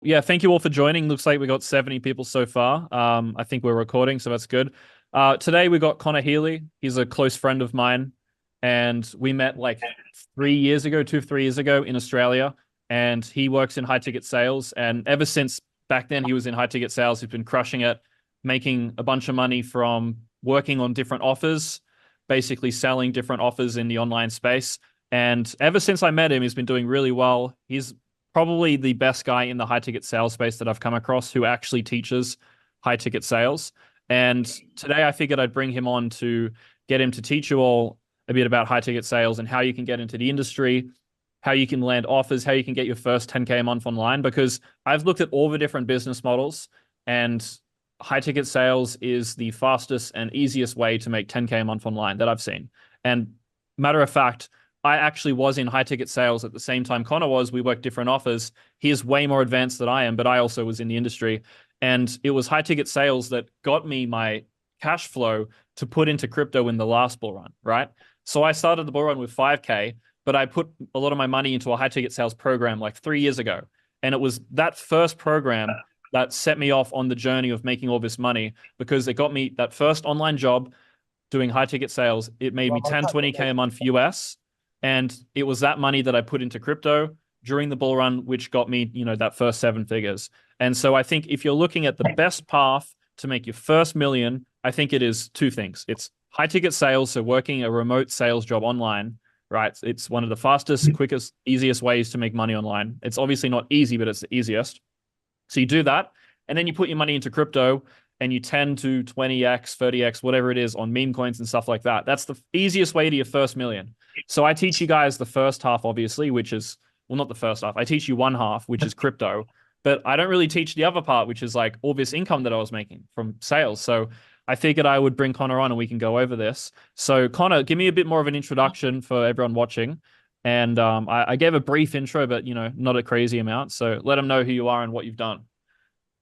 Yeah, thank you all for joining. Looks like we got 70 people so far. I think we're recording, so that's good. Today we got Connor Healy. He's a close friend of mine, and we met like 3 years ago, 3 years ago in Australia. And he works in high ticket sales. And ever since back then, he was in high ticket sales. He's been crushing it, making a bunch of money from working on different offers, basically selling different offers in the online space. And ever since I met him, he's been doing really well. He's probably the best guy in the high ticket sales space that I've come across who actually teaches high ticket sales. And today I figured I'd bring him on to get him to teach you all a bit about high ticket sales and how you can get into the industry, how you can land offers, how you can get your first 10K a month online. Because I've looked at all the different business models, and high ticket sales is the fastest and easiest way to make 10K a month online that I've seen. And matter of fact, I actually was in high ticket sales at the same time Connor was. We worked different offers. He is way more advanced than I am, but I also was in the industry. And it was high ticket sales that got me my cash flow to put into crypto in the last bull run, right? So I started the bull run with 5K, but I put a lot of my money into a high ticket sales program like 3 years ago. And it was that first program that set me off on the journey of making all this money because it got me that first online job doing high ticket sales. It made me 10, 20K a month US. And it was that money that I put into crypto during the bull run, which got me, that first seven figures. And so I think if you're looking at the best path to make your first million, I think it is two things. It's high ticket sales, so working a remote sales job online, right? It's one of the fastest, quickest, easiest ways to make money online. It's obviously not easy, but it's the easiest. So you do that, and then you put your money into crypto and you 10 to 20x, 30x, whatever it is on meme coins and stuff like that. That's the easiest way to your first million. So I teach you guys the first half, obviously, which is, well, not the first half. I teach you one half, which is crypto, but I don't really teach the other part, which is like all this income that I was making from sales. So I figured I would bring Connor on and we can go over this. So Connor, give me a bit more of an introduction for everyone watching. And I gave a brief intro, but not a crazy amount. So let them know who you are and what you've done.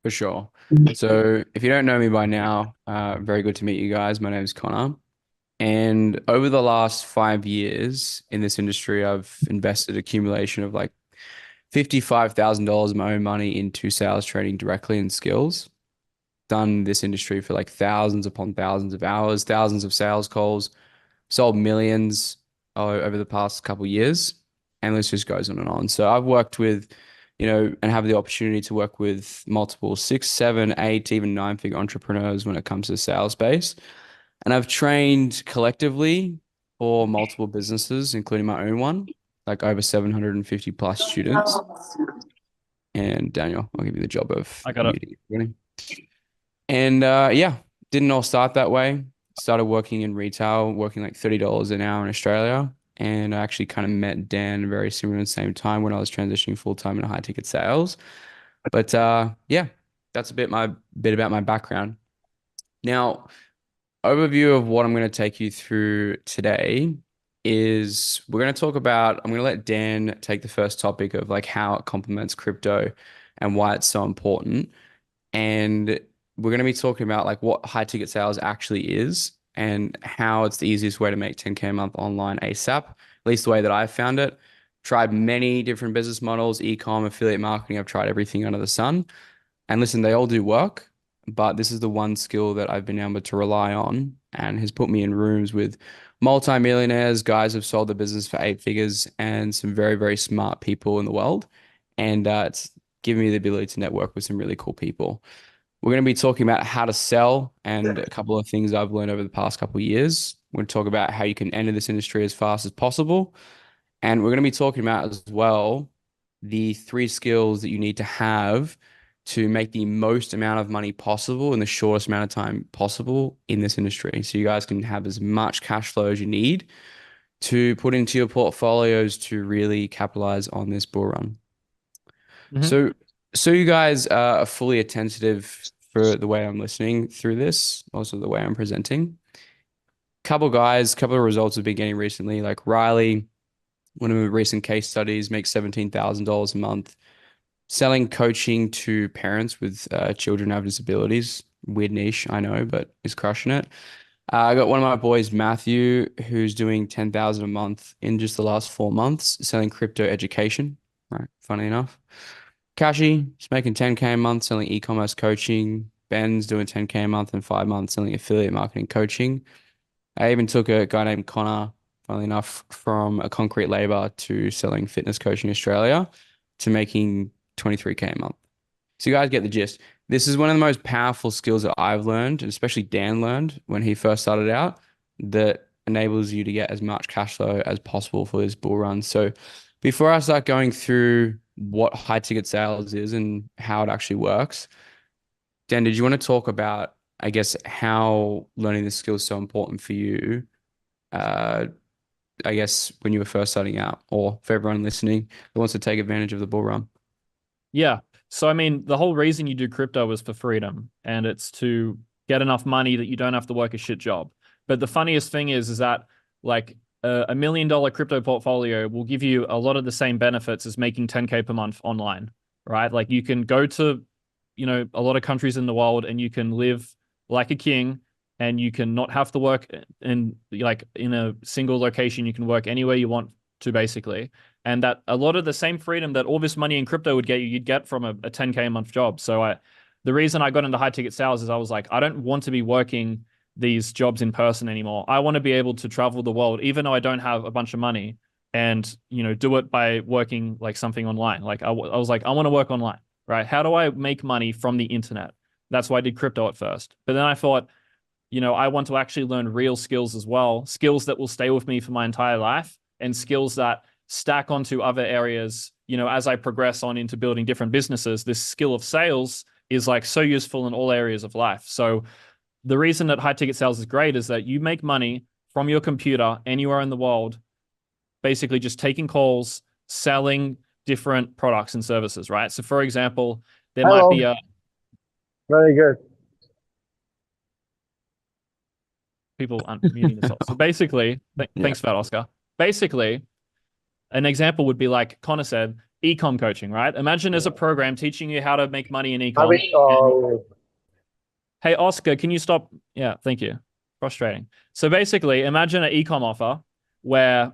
For sure. So if you don't know me by now, very good to meet you guys. My name is Connor. And over the last 5 years in this industry, I've invested accumulation of like $55,000 of my own money into sales training directly and skills. Done this industry for like thousands upon thousands of hours, thousands of sales calls, sold millions over the past couple of years. And this just goes on and on. So I've worked with and have the opportunity to work with multiple six, seven, eight, even nine-figure entrepreneurs when it comes to the sales space. And I've trained collectively for multiple businesses, including my own one, like over 750 plus students. And Daniel, I'll give you the job of I got it. muting everybody. And yeah, didn't all start that way. Started working in retail, working like $30 an hour in Australia. And I actually kind of met Dan very similar at the same time when I was transitioning full time into high ticket sales. But yeah, that's a bit about my background. Now, overview of what I'm going to take you through today is we're going to talk about, I'm going to let Dan take the first topic of like how it complements crypto and why it's so important. And we're going to be talking about like what high ticket sales actually is and how it's the easiest way to make 10K a month online ASAP, at least the way that I've found it. Tried many different business models, e-com, affiliate marketing. I've tried everything under the sun. And listen, they all do work, but this is the one skill that I've been able to rely on and has put me in rooms with multimillionaires, guys who've sold the business for eight figures, and some very, very smart people in the world. And it's given me the ability to network with some really cool people. We're going to be talking about how to sell and a couple of things I've learned over the past couple of years. We're going to talk about how you can enter this industry as fast as possible. And we're going to be talking about as well the three skills that you need to have to make the most amount of money possible in the shortest amount of time possible in this industry. So you guys can have as much cash flow as you need to put into your portfolios to really capitalize on this bull run. Mhm. So, so you guys are fully attentive for the way I'm listening through this, also the way I'm presenting. Couple guys, couple of results have been getting recently, like Riley, one of the recent case studies, makes $17,000 a month selling coaching to parents with children who have disabilities. Weird niche, I know, but he's crushing it. I got one of my boys, Matthew, who's doing 10,000 a month in just the last 4 months selling crypto education, right? Funny enough. Kashi is making 10K a month selling e-commerce coaching. Ben's doing 10K a month in 5 months selling affiliate marketing coaching. I even took a guy named Connor, funnily enough, from a concrete labor to selling fitness coaching in Australia to making 23K a month. So you guys get the gist. This is one of the most powerful skills that I've learned, and especially Dan learned when he first started out, that enables you to get as much cash flow as possible for this bull run. So before I start going through what high ticket sales is and how it actually works, Dan, did you want to talk about, I guess, how learning this skill is so important for you? Uh, I guess when you were first starting out, or for everyone listening who wants to take advantage of the bull run. Yeah. So I mean, the whole reason you do crypto is for freedom, and it's to get enough money that you don't have to work a shit job. But the funniest thing is that like $1 million crypto portfolio will give you a lot of the same benefits as making 10K per month online, right? Like you can go to, a lot of countries in the world and you can live like a king, and you can not have to work in a single location. You can work anywhere you want to, basically. And that a lot of the same freedom that all this money in crypto would get you, you'd get from a 10K a month job. So the reason I got into high ticket sales is I was like, I don't want to be working these jobs in person anymore. I want to be able to travel the world, even though I don't have a bunch of money, and do it by working like something online. Like I was like, I want to work online, right? How do I make money from the internet? That's why I did crypto at first. But then I thought, I want to actually learn real skills as well, skills that will stay with me for my entire life, and skills that stack onto other areas. As I progress on into building different businesses, this skill of sales is like so useful in all areas of life. So the reason that high ticket sales is great is that you make money from your computer anywhere in the world, basically just taking calls, selling different products and services, right? So for example, there might be Hello. Very good. people unmuting themselves. So basically, Yeah. thanks for that, Oscar. Basically, an example would be like Connor said, ecom coaching, right? Imagine there's a program teaching you how to make money in I ecom. wish Hey, Oscar, can you stop? Yeah, thank you. Frustrating. So basically, imagine an ecom offer where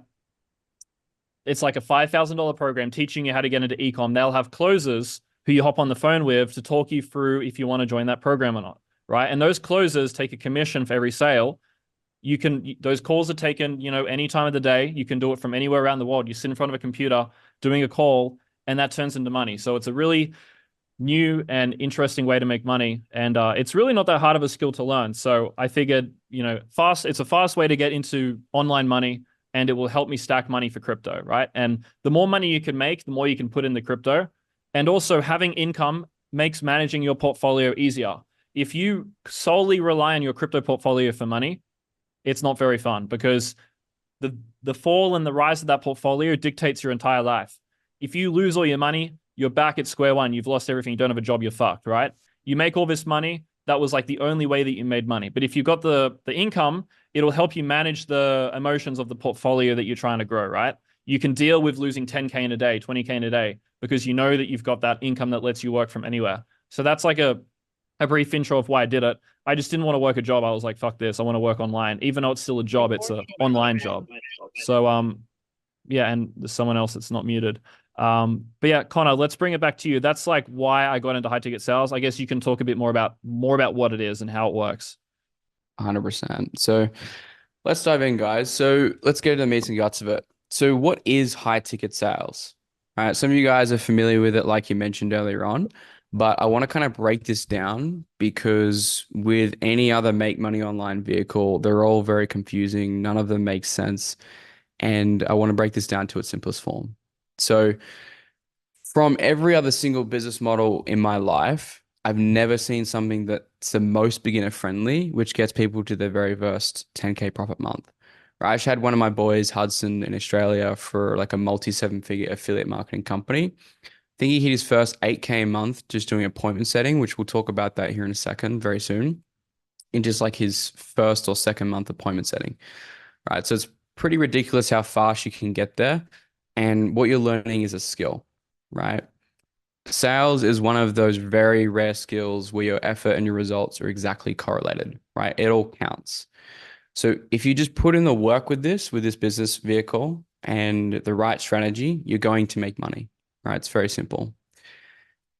it's like a $5,000 program teaching you how to get into ecom. They'll have closers who you hop on the phone with to talk you through if you want to join that program or not, right? And those closers take a commission for every sale. Those calls are taken, any time of the day. You can do it from anywhere around the world. You sit in front of a computer doing a call, and that turns into money. So it's a really new and interesting way to make money. And it's really not that hard of a skill to learn. So I figured, it's a fast way to get into online money, and it will help me stack money for crypto, right? And the more money you can make, the more you can put in the crypto. And also having income makes managing your portfolio easier. If you solely rely on your crypto portfolio for money, it's not very fun, because the fall and the rise of that portfolio dictates your entire life. If you lose all your money, you're back at square one. You've lost everything. You don't have a job. You're fucked, right? You make all this money. That was like the only way that you made money. But if you've got the income, it'll help you manage the emotions of the portfolio that you're trying to grow, right? You can deal with losing 10K in a day, 20K in a day, because you know that you've got that income that lets you work from anywhere. So that's like a brief intro of why I did it. I just didn't want to work a job. I was like, fuck this. I want to work online. Even though it's still a job, it's an online job. So yeah, and there's someone else that's not muted. But yeah, Connor, let's bring it back to you. That's like why I got into high ticket sales. I guess you can talk a bit more about what it is and how it works. 100%. So let's dive in, guys. So let's get to the meat and guts of it. So what is high ticket sales? All right, some of you guys are familiar with it, like you mentioned earlier on, but I want to kind of break this down, because with any other make money online vehicle, they're all very confusing. None of them make sense. And I want to break this down to its simplest form. So from every other single business model in my life, I've never seen something that's the most beginner friendly, which gets people to their very first 10K profit month. Right? I just had one of my boys, Hudson, in Australia for like a multi seven-figure affiliate marketing company. I think he hit his first 8K a month just doing appointment setting, which we'll talk about that here in a second, very soon, in just like his first or second month appointment setting. Right. So it's pretty ridiculous how fast you can get there. And what you're learning is a skill, right? Sales is one of those very rare skills where your effort and your results are exactly correlated, right? It all counts. So if you just put in the work with this business vehicle and the right strategy, you're going to make money, right? It's very simple.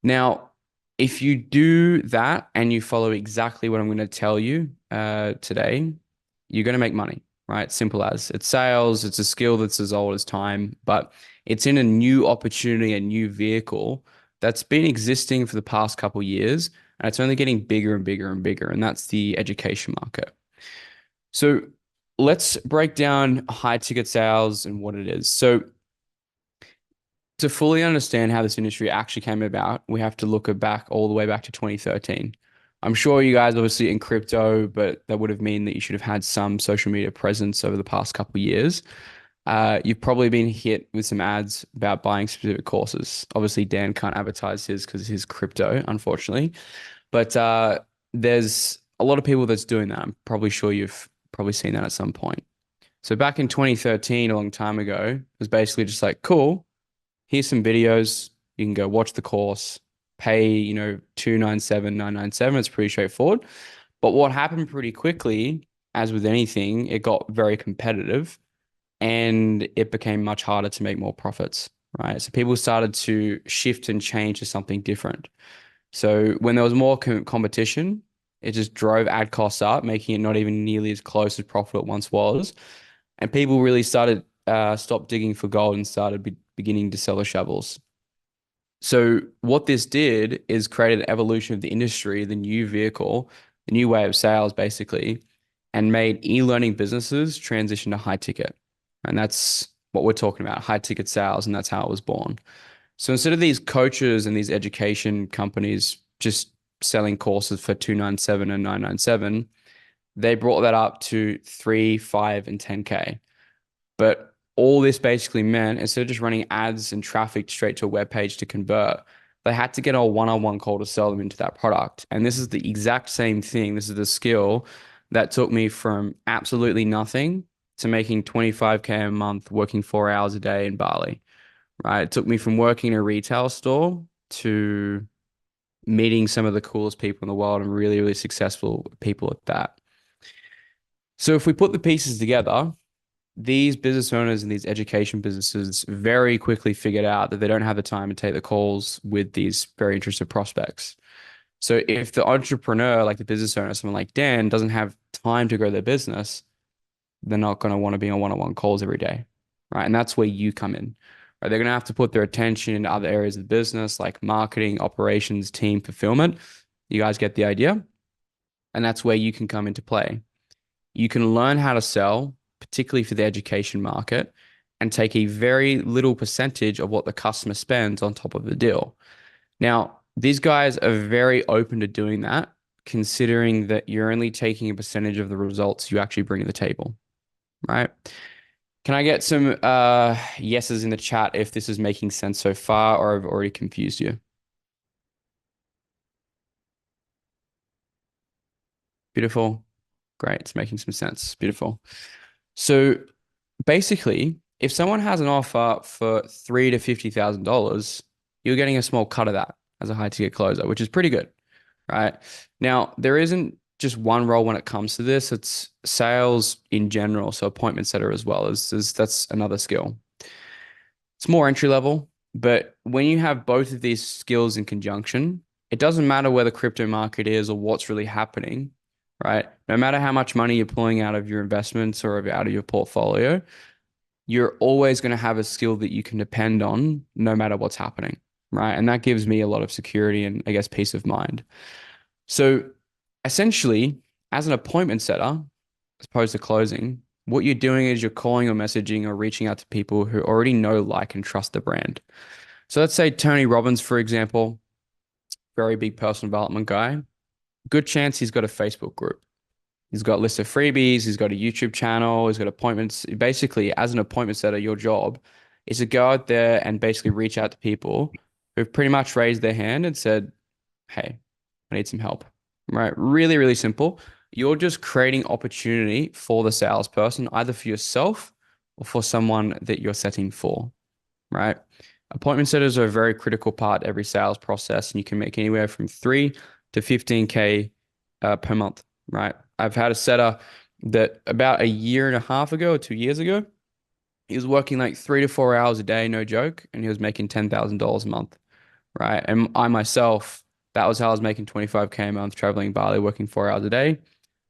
Now, if you do that and you follow exactly what I'm going to tell you today, you're going to make money, right? Simple as. It's sales. It's a skill that's as old as time, but it's in a new opportunity, a new vehicle that's been existing for the past couple of years, and it's only getting bigger and bigger and bigger, and that's the education market. So let's break down high ticket sales and what it is. So to fully understand how this industry actually came about, we have to look back all the way back to 2013. I'm sure you guys obviously in crypto, but that would have mean that you should have had some social media presence over the past couple of years. You've probably been hit with some ads about buying specific courses. Obviously, Dan can't advertise his because he's crypto, unfortunately. But there's a lot of people that's doing that. I'm probably sure you've probably seen that at some point. So back in 2013, a long time ago, it was basically just like, cool, here's some videos. You can go watch the course, pay, $297, $997. It's pretty straightforward. But what happened pretty quickly, as with anything, it got very competitive and it became much harder to make more profits, right? So people started to shift and change to something different. So when there was more competition, it just drove ad costs up, making it not even nearly as close as profit it once was. And people really started stopped digging for gold and started beginning to sell the shovels. So what this did is create an evolution of the industry, the new vehicle, the new way of sales, basically, and made e-learning businesses transition to high ticket. And that's what we're talking about, high ticket sales, and that's how it was born. So instead of these coaches and these education companies just selling courses for $297 and $997, they brought that up to 3, 5, and 10K. But all this basically meant, instead of just running ads and traffic straight to a web page to convert, they had to get a one-on-one call to sell them into that product. And this is the exact same thing. This is the skill that took me from absolutely nothing to making 25K a month, working 4 hours a day in Bali, right? It took me from working in a retail store to meeting some of the coolest people in the world and really, really successful people at that. So if we put the pieces together, these business owners and these education businesses very quickly figured out that they don't have the time to take the calls with these very interested prospects. So if the entrepreneur, like the business owner, someone like Dan, doesn't have time to grow their business, they're not going to want to be on one-on-one calls every day, right? And that's where you come in. Right? They're going to have to put their attention in other areas of the business like marketing, operations, team, fulfillment. You guys get the idea? And that's where you can come into play. You can learn how to sell, particularly for the education market, and take a very little percentage of what the customer spends on top of the deal. Now, these guys are very open to doing that, considering that you're only taking a percentage of the results you actually bring to the table, right? Can I get some yeses in the chat if this is making sense so far, or I've already confused you? Beautiful. Great. It's making some sense. Beautiful. So basically, if someone has an offer for $3,000 to $50,000, you're getting a small cut of that as a high ticket closer, which is pretty good, right? Now, there isn't just one role when it comes to this. It's sales in general. So appointment setter as well that's another skill. It's more entry level, but when you have both of these skills in conjunction, it doesn't matter where the crypto market is or what's really happening, right? No matter how much money you're pulling out of your investments or out of your portfolio, you're always going to have a skill that you can depend on no matter what's happening, right? And that gives me a lot of security and I guess peace of mind. So essentially, as an appointment setter, as opposed to closing, what you're doing is you're calling or messaging or reaching out to people who already know, like, and trust the brand. So let's say Tony Robbins, for example, very big personal development guy. Good chance he's got a Facebook group. He's got lists of freebies. He's got a YouTube channel. He's got appointments. Basically, as an appointment setter, your job is to go out there and basically reach out to people who've pretty much raised their hand and said, hey, I need some help, right? Really, really simple. You're just creating opportunity for the salesperson, either for yourself or for someone that you're setting for, right? Appointment setters are a very critical part of every sales process, and you can make anywhere from 3 to 15K per month, right? I've had a setter that about a year and a half ago or 2 years ago, he was working like 3 to 4 hours a day, no joke, and he was making $10,000 a month, right? And I myself, that was how I was making 25K a month traveling Bali, working 4 hours a day.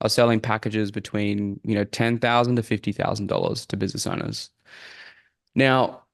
I was selling packages between, $10,000 to $50,000 to business owners. Now,